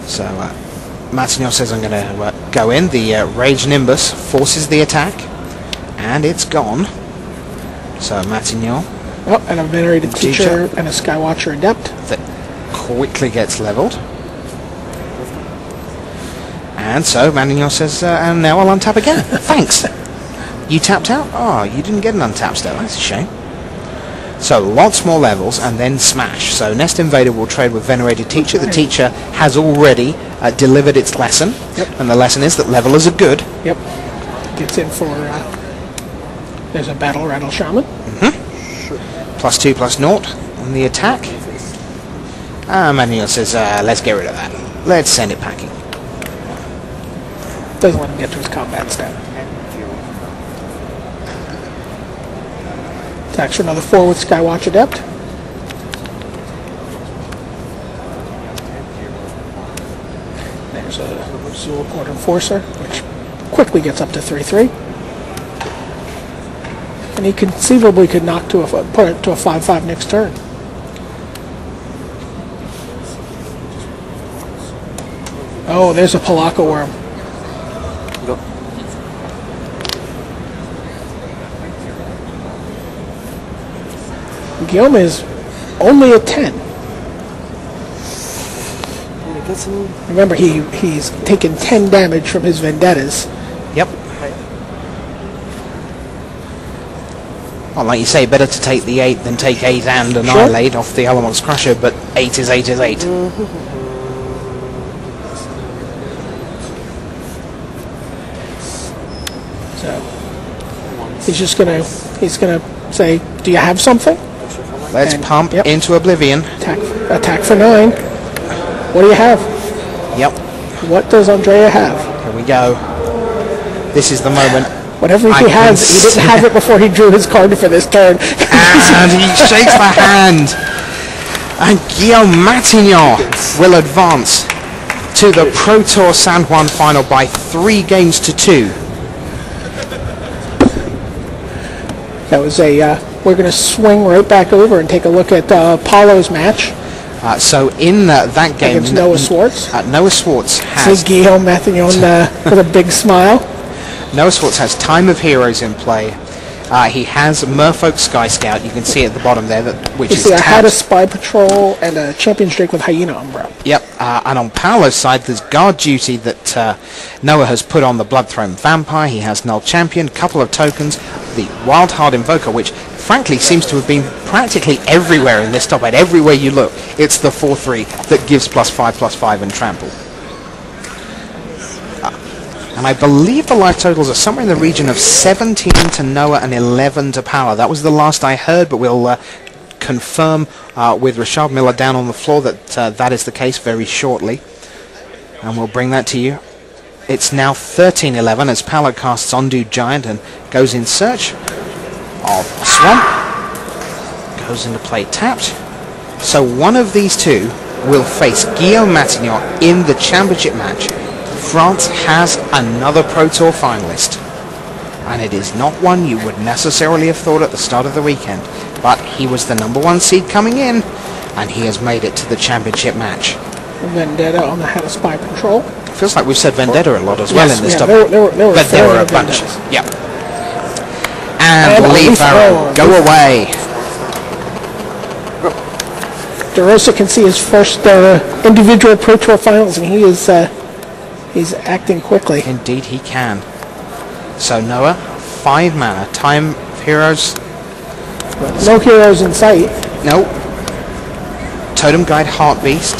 So Matignon says I'm going to go in. The Rage Nimbus forces the attack, and it's gone. So Matignon. Oh, and a venerated teacher and a Skywatcher Adept. That quickly gets leveled. And so Matignon says, and now I'll untap again. Thanks. You tapped out? Oh, you didn't get an untap still. That's a shame. So lots more levels and then Smash. So Nest Invader will trade with Venerated Teacher. The teacher has already delivered its lesson. Yep. And the lesson is that levelers are good. Yep. Gets in for... there's a Battle Rattle Shaman. +2/+0 on the attack. Manuel says, let's get rid of that. Let's send it packing. Doesn't let him get to his combat stat. Attacks for another 4 with Skywatch Adept. There's a Zulaport Enforcer, which quickly gets up to 3/3. And he conceivably could knock to put it to a 5/5 next turn. Oh, there's a Palaka Worm. Guillaume is only at 10. Remember, he's taken 10 damage from his Vendettas. Yep. Well, like you say, better to take the 8 than take 8 and Annihilate off the Element's Crusher, but 8 is 8 is 8. So he's gonna say, "Do you have something?" Let's pump into Oblivion. Attack for 9. What do you have? Yep. What does Andrea have? Here we go. This is the moment. Whatever he has, he didn't have it before he drew his card for this turn. And he shakes the hand. And Guillaume Matignon will advance to the Pro Tour San Juan final by 3 games to 2. That was a... we're going to swing right back over and take a look at Paulo's match. So in that game... Against Noah Swartz. Noah Swartz has... Guillaume Matignon with a big smile. Noah Swartz has Time of Heroes in play. He has Merfolk Sky Scout. You can see at the bottom there, which is I had a Spy Patrol and a Champion Drake with Hyena Umbra. Yep, and on Paulo's side, there's Guard Duty that Noah has put on the Bloodthrone Vampire. He has Null Champion, couple of tokens, the Wild Heart Invoker, which frankly seems to have been practically everywhere in this top 8. Everywhere you look, it's the 4/3 that gives +5/+5 and Trample. And I believe the life totals are somewhere in the region of 17 to Noah and 11 to Paulo. That was the last I heard, but we'll confirm with Rashad Miller down on the floor that that is the case very shortly. And we'll bring that to you. It's now 13-11 as Paulo casts Undo Giant and goes in search of Swamp. Goes into play tapped. So one of these two will face Guillaume Matignon in the championship match. France has another Pro Tour finalist, and it is not one you would necessarily have thought at the start of the weekend, but he was the #1 seed coming in, and he has made it to the championship match. Vendetta on the head of Spy Patrol. Feels like we've said Vendetta a lot as well in this stuff. There were a bunch. Yep. And Leaf Arrow, go away. DeRosa can see his first individual Pro Tour finals, and he is... he's acting quickly. Indeed he can. So Noah, 5 mana. Time of Heroes. No heroes in sight. No. Totem Guide Heartbeast.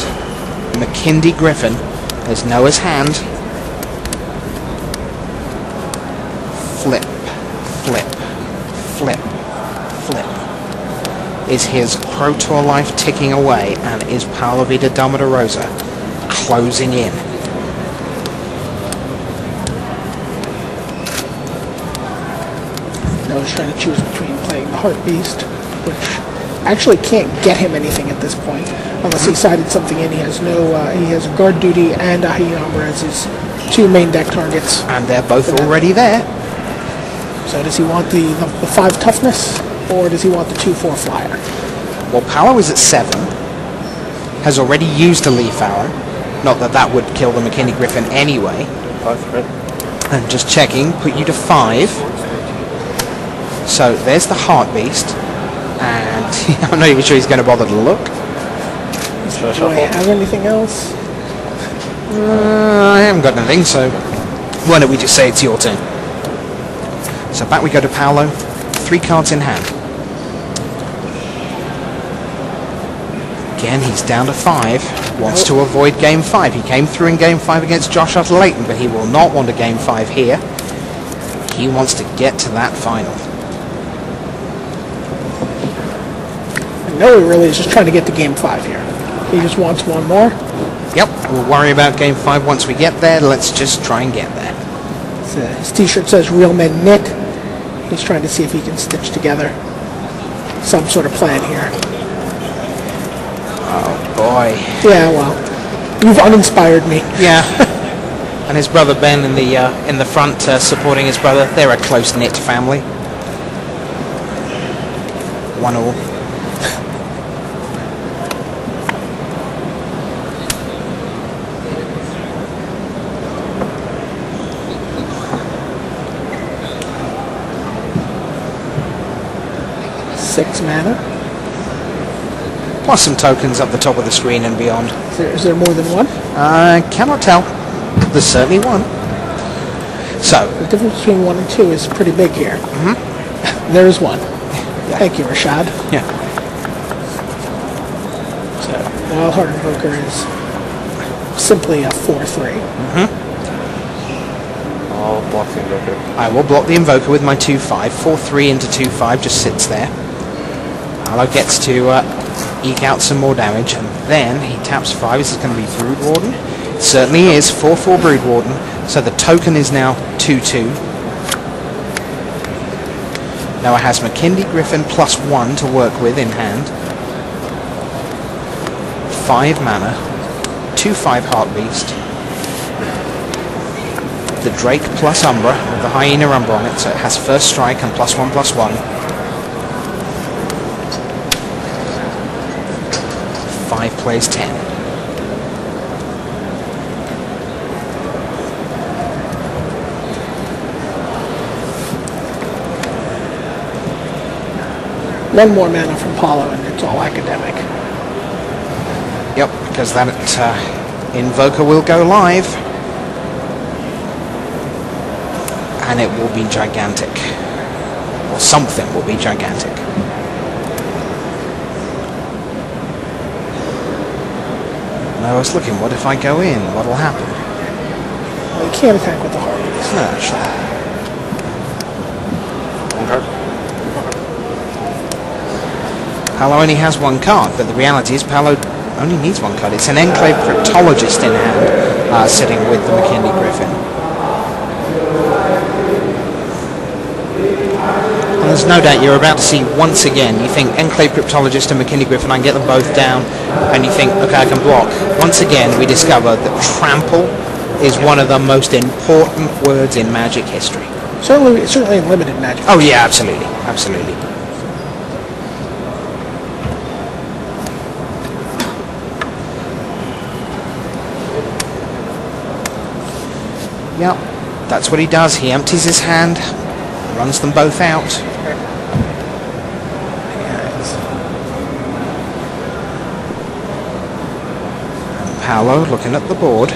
McKindy Griffin. There's Noah's hand. Flip. Flip. Flip. Flip. Is his Pro Tour life ticking away, and is Paulo Vida Dama de Rosa closing in? Noah's trying to choose between playing the Heart Beast, which actually can't get him anything at this point, unless he sided something in. He has no, he has a Guard Duty and a Hyena Umbra as his 2 main deck targets. And they're both already there. So does he want the 5 toughness, or does he want the 2/4 flyer? Well, Paulo is at 7, has already used a Leaf Arrow, Not that that would kill the McKinney Griffin anyway. And just checking, put you to 5. So there's the Heart Beast. And I'm not even sure he's going to bother to look. Do I have anything else? I haven't got anything, so why don't we just say it's your turn. So back we go to Paulo. 3 cards in hand. Again, he's down to 5. Wants to avoid Game 5. He came through in Game 5 against Josh Utter-Leighton, but he will not want a Game 5 here. He wants to get to that final. I know he really is just trying to get to Game 5 here. He just wants one more. Yep, we'll worry about Game 5 once we get there. Let's just try and get there. So his t-shirt says Real Men Knit. He's trying to see if he can stitch together some sort of plan here. Oh boy. Yeah, well, you've uninspired me. Yeah. And his brother Ben in the front supporting his brother. They're a close-knit family. 1-1. Six mana. Plus some tokens up the top of the screen and beyond. Is there more than one? I cannot tell. There's certainly one. So The difference between 1 and 2 is pretty big here. There's one. Yeah. Thank you, Rashad. Yeah. So Wild Heart Invoker is simply a 4/3. I'll block the Invoker. I will block the Invoker with my 2/5. 4/3 into 2/5 just sits there. Paulo gets to eke out some more damage, and then he taps 5. Is this going to be Brood Warden? It certainly is. 4/4 Brood Warden. So the token is now 2/2. Now it has McKinney Griffin plus 1 to work with in hand. 5 mana. 2/5 Heart Beast. The Drake plus Umbra with the Hyena Umbra on it, so it has first strike and +1/+1. 5 plays 10. One more mana from Paulo, and it's all academic. Yep, because that Invoker will go live. And it will be gigantic. Or something will be gigantic. And I was looking, what if I go in? What'll happen? Well, you can't attack with the Heart Beast. No, actually. Paulo only has 1 card, but the reality is Paulo only needs 1 card. It's an Enclave Cryptologist in hand, sitting with the McKinney Griffin. And there's no doubt you're about to see once again, you think Enclave Cryptologist and McKinney Griffin, I can get them both down, and you think, okay, I can block. Once again, we discover that trample is one of the most important words in Magic history. Certainly in limited Magic. Oh yeah, absolutely, absolutely. Yep, that's what he does. He empties his hand, runs them both out. And Paulo looking at the board.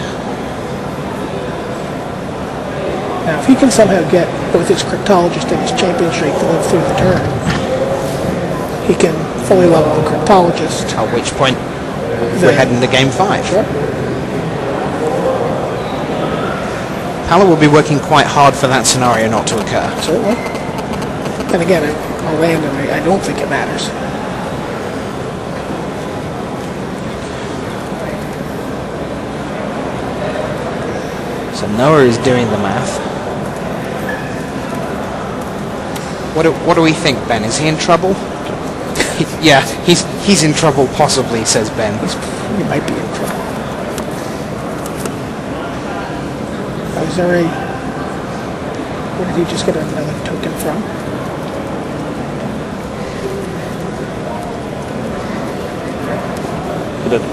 Now, if he can somehow get both his Cryptologist and his Champion Streak to live through the turn, he can fully level the Cryptologist. At which point we're heading to Game 5. Sure. Paulo will be working quite hard for that scenario not to occur. Certainly. And again, I'll land, and I don't think it matters. So Noah is doing the math. What do we think, Ben? Is he in trouble? Yeah, he's in trouble, possibly, says Ben. He might be in trouble. Is there a... Where did he just get another token from?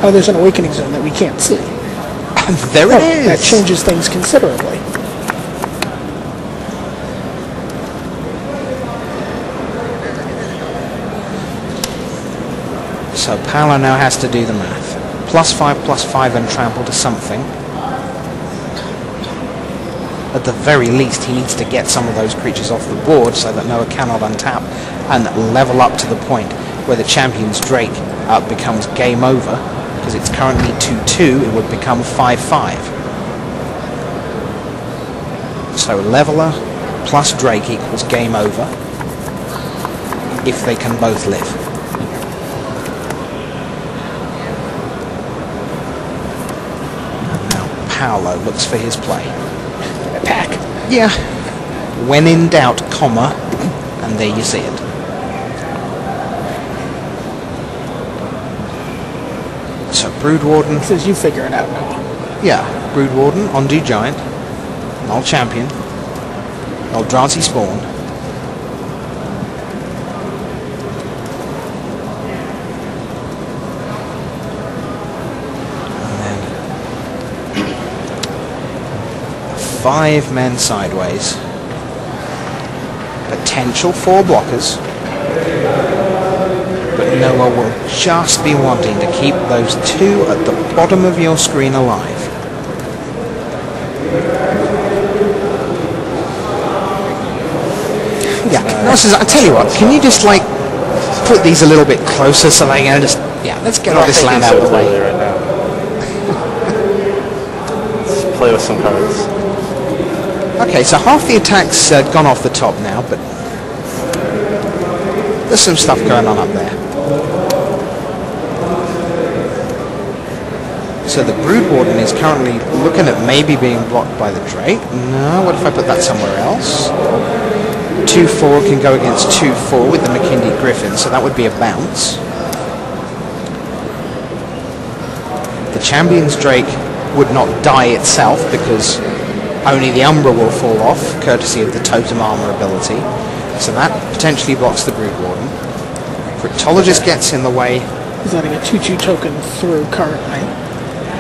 Oh, there's an Awakening Zone that we can't see. There it is. That changes things considerably. So Paulo now has to do the math. +5 and trample to something. At the very least, he needs to get some of those creatures off the board so that Noah cannot untap and level up to the point where the champion's Drake becomes game over. Because it's currently 2-2, it would become 5-5. So leveler plus Drake equals game over if they can both live. And now Paulo looks for his play. Attack. Yeah. When in doubt, comma, and there you see it. So Brood Warden. He says you figure it out now. Yeah, Brood Warden, Undo Giant, Null Champion, Eldrazi Spawn. And then 5 men sideways. Potential 4 blockers. But Noah will just be wanting to keep those 2 at the bottom of your screen alive. Yeah, no, I tell you what, can you just like put these a little bit closer so they can just, yeah, let's get all this land out of the way. Right now. Let's play with some cards. Okay, so half the attack's gone off the top now, but there's some stuff going on up there. So the Brood Warden is currently looking at maybe being blocked by the Drake. No, what if I put that somewhere else? 2-4 can go against 2-4 with the McKinley Griffin, so that would be a bounce. The Champion's Drake would not die itself because only the Umbra will fall off, courtesy of the Totem Armor ability. So that potentially blocks the Brood Warden. Cryptologist gets in the way. He's letting a 2/2 token through currently.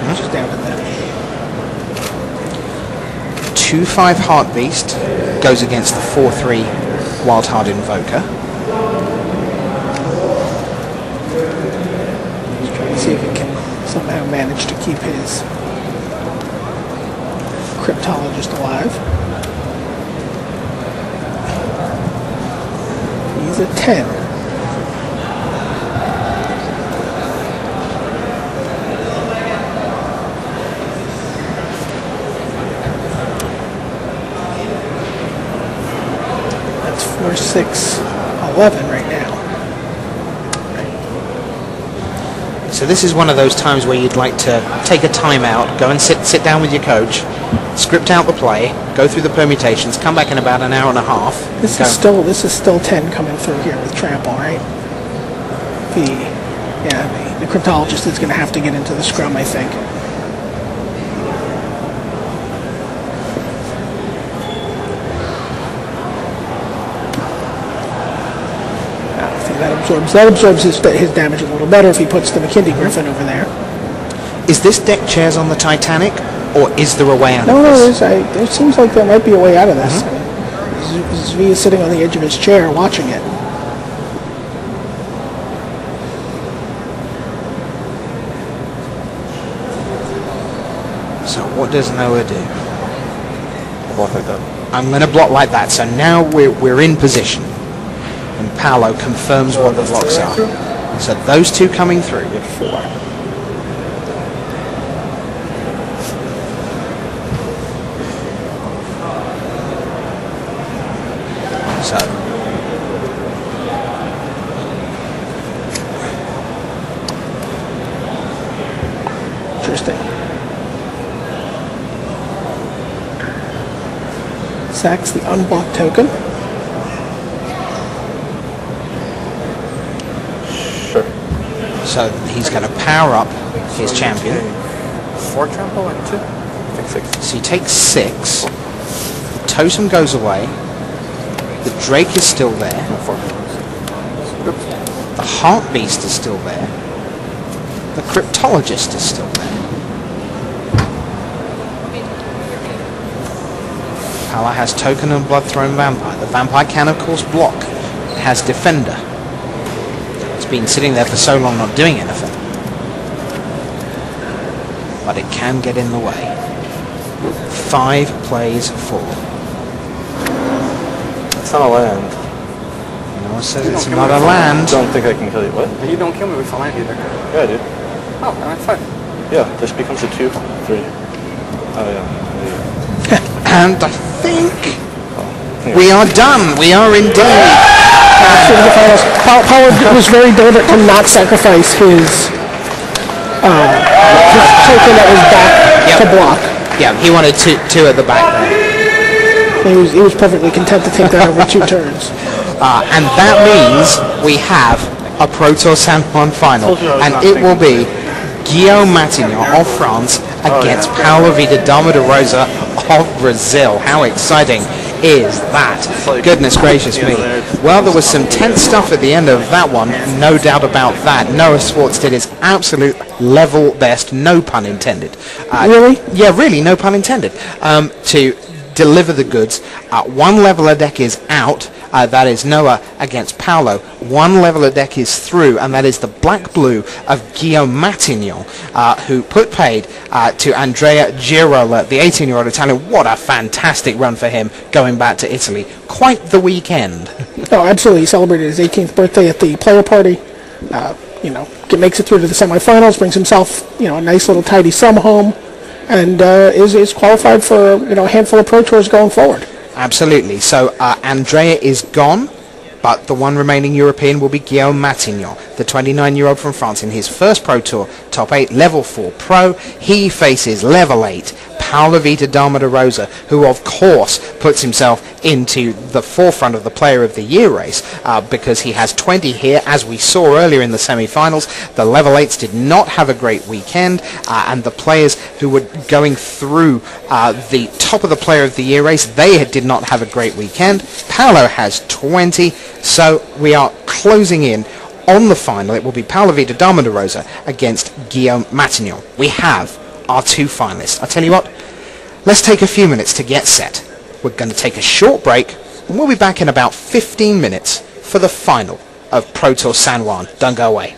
Which is down in there. 2/5 Heartbeast goes against the 4/3 Wild Heart Invoker. He's trying to see if he can somehow manage to keep his Cryptologist alive. He's at 10. That's 4, 6, 11 right now. So this is one of those times where you'd like to take a timeout, go and sit down with your coach, script out the play, go through the permutations, come back in about an hour and a half. This is still 10 coming through here with trample, right? The Cryptologist is going to have to get into the scrum, I think. I think that absorbs his damage a little better if he puts the McKinley Griffin over there. Is this deck chairs on the Titanic, or is there a way out of No, this? there seems like there might be a way out of this. Zvi is sitting on the edge of his chair watching it. So what does Noah do? Block like that. I'm going to block like that. So now we're in position. And Paulo confirms what the blocks are. So those 2 coming through. 4. So Interesting. Sacks the unblocked token. Sure. So he's going to power up his champion. 4 trample or 2? I think 6. So he takes 6. The totem goes away. The Drake is still there. 4. The Heartbeast is still there. The Cryptologist is still there. Paulo has Token and Blood-Thrown Vampire. The Vampire can, of course, block. It has Defender. It's been sitting there for so long not doing anything. But it can get in the way. 5 plays 4. It's not a land. Noah says it's not a land. Don't think I can kill you. What? You don't kill me with a land either. Yeah, I do. Oh, then I'm fine. Yeah, this becomes a 2, 3. Oh, yeah. And I think we are done. We are indeed. Paulo was very deliberate to not sacrifice his token that was back to block. Yeah, he wanted two at the back there. He was perfectly content to take that over 2 turns. And that means we have a Pro Tour San Juan final. And it will be Guillaume of France against Paulo Dama de Rosa of Brazil. How exciting is that? Goodness gracious me. Well, there was some tense stuff at the end of that one, no doubt about that. Noah Schwartz did his absolute level best, no pun intended. Really? Yeah, really, no pun intended. To deliver the goods. 1 level a deck is out. That is Noah against Paulo. 1 level a deck is through, and that is the black-blue of Guillaume, who put paid to Andrea Girola, the 18-year-old Italian. What a fantastic run for him going back to Italy. Quite the weekend. Oh, absolutely. He celebrated his 18th birthday at the player party. Makes it through to the semifinals, brings himself, a nice little tidy sum home, and is qualified for, a handful of Pro Tours going forward. Absolutely. So Andrea is gone, but the one remaining European will be Guillaume, the 29-year-old from France in his first Pro Tour, top 8, level 4 pro. He faces level 8 Paulo Dama de Rosa, who of course puts himself into the forefront of the Player of the Year race because he has 20 here, as we saw earlier in the semi-finals. The level 8s did not have a great weekend, and the players who were going through the top of the Player of the Year race, they did not have a great weekend. Paulo has 20, so we are closing in on the final. It will be Paulo Dama de Rosa against Guillaume Matignon. We have our 2 finalists. I tell you what, let's take a few minutes to get set. We're going to take a short break, and we'll be back in about 15 minutes for the final of Pro Tour San Juan. Don't go away.